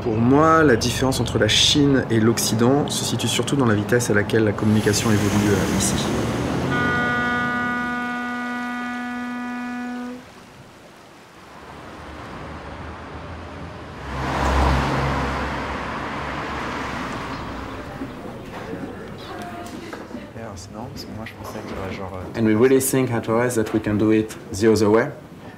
Pour moi, la différence entre la Chine et l'Occident se situe surtout dans la vitesse à laquelle la communication évolue ici. And we really think at Torres that we can do it the other way,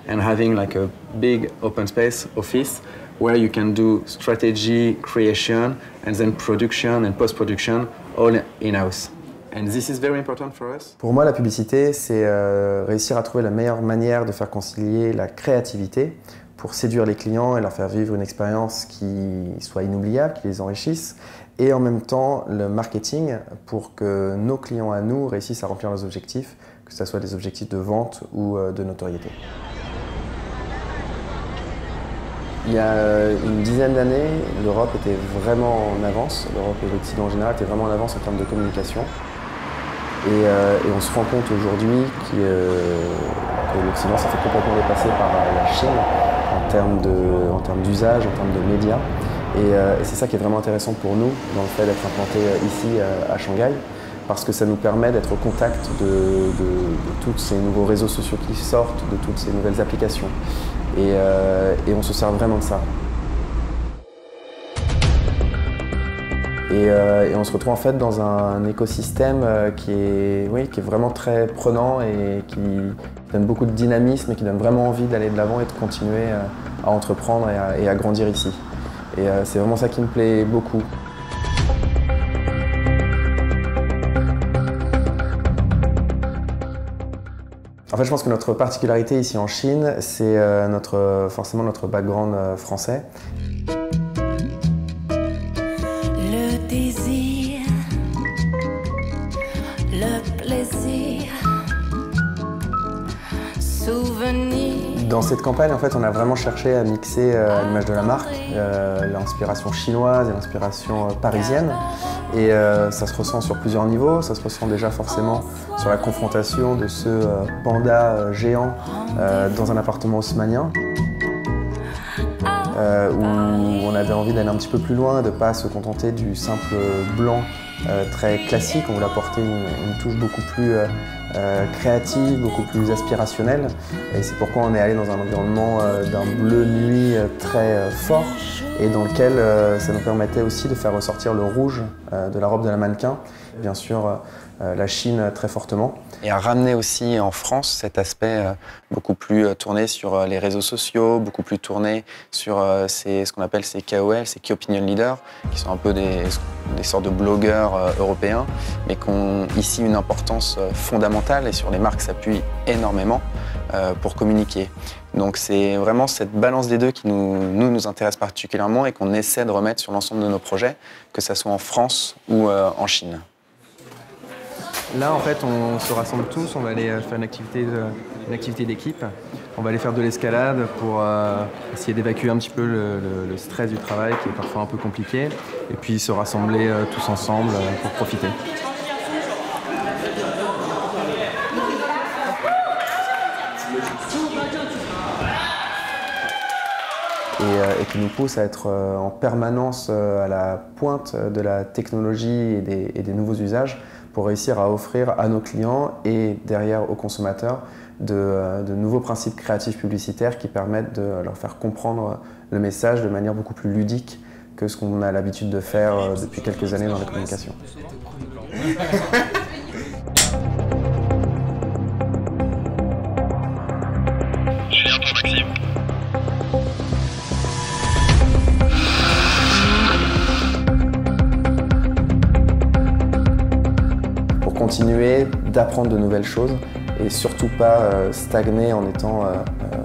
and having like a big open space office where you can do strategy, creation, and then production and post-production all in-house. And this is very important for us. Pour moi, la publicité, c'est réussir à trouver la meilleure manière de faire concilier la créativité pour séduire les clients et leur faire vivre une expérience qui soit inoubliable, qui les enrichisse, et en même temps le marketing pour que nos clients à nous réussissent à remplir leurs objectifs, que ce soit des objectifs de vente ou de notoriété. Il y a une dizaine d'années, l'Europe était vraiment en avance, l'Europe et l'Occident en général étaient vraiment en avance en termes de communication. Et on se rend compte aujourd'hui que l'Occident s'est fait complètement dépasser par la Chine en termes d'usage, en termes de médias. Et c'est ça qui est vraiment intéressant pour nous dans le fait d'être implanté ici à Shanghai, parce que ça nous permet d'être au contact de tous ces nouveaux réseaux sociaux qui sortent, de toutes ces nouvelles applications. Et on se sert vraiment de ça. Et on se retrouve en fait dans un écosystème qui est vraiment très prenant et qui donne beaucoup de dynamisme et qui donne vraiment envie d'aller de l'avant et de continuer à entreprendre et à grandir ici. Et c'est vraiment ça qui me plaît beaucoup. En fait, je pense que notre particularité ici en Chine, c'est forcément notre background français. Le désir, le plaisir, souvenir. Dans cette campagne, en fait, on a vraiment cherché à mixer à l'image de la marque, l'inspiration chinoise et l'inspiration parisienne. Et ça se ressent sur plusieurs niveaux. Ça se ressent déjà forcément sur la confrontation de ce panda géant dans un appartement haussmannien, où on avait envie d'aller un petit peu plus loin, de ne pas se contenter du simple blanc très classique. On voulait apporter une touche beaucoup plus créative, beaucoup plus aspirationnelle. Et c'est pourquoi on est allé dans un environnement d'un bleu nuit très fort et dans lequel ça nous permettait aussi de faire ressortir le rouge de la robe de la mannequin. Bien sûr, la Chine très fortement. Et à ramener aussi en France cet aspect beaucoup plus tourné sur les réseaux sociaux, beaucoup plus tourné sur ce qu'on appelle ces KOL, ces Key Opinion Leaders, qui sont un peu des sortes de blogueurs européens, mais qui ont ici une importance fondamentale et sur les marques s'appuient énormément pour communiquer. Donc c'est vraiment cette balance des deux qui nous intéresse particulièrement et qu'on essaie de remettre sur l'ensemble de nos projets, que ce soit en France ou en Chine. Là, en fait, on se rassemble tous, on va aller faire une activité d'équipe. On va aller faire de l'escalade pour essayer d'évacuer un petit peu le stress du travail qui est parfois un peu compliqué. Et puis se rassembler tous ensemble pour profiter. Et qui nous pousse à être en permanence à la pointe de la technologie et des nouveaux usages pour réussir à offrir à nos clients et derrière aux consommateurs de nouveaux principes créatifs publicitaires qui permettent de leur faire comprendre le message de manière beaucoup plus ludique que ce qu'on a l'habitude de faire depuis quelques années dans la communication. Continuer d'apprendre de nouvelles choses et surtout pas stagner en étant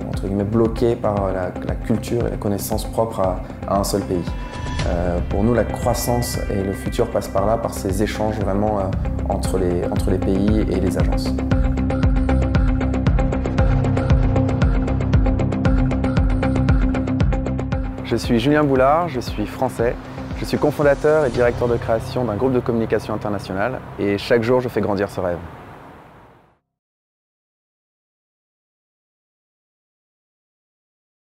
entre guillemets bloqué par la culture et la connaissance propre à un seul pays. Pour nous, la croissance et le futur passent par là, par ces échanges vraiment entre les pays et les agences. Je suis Julien Boulard, je suis français. Je suis cofondateur et directeur de création d'un groupe de communication internationale et chaque jour je fais grandir ce rêve.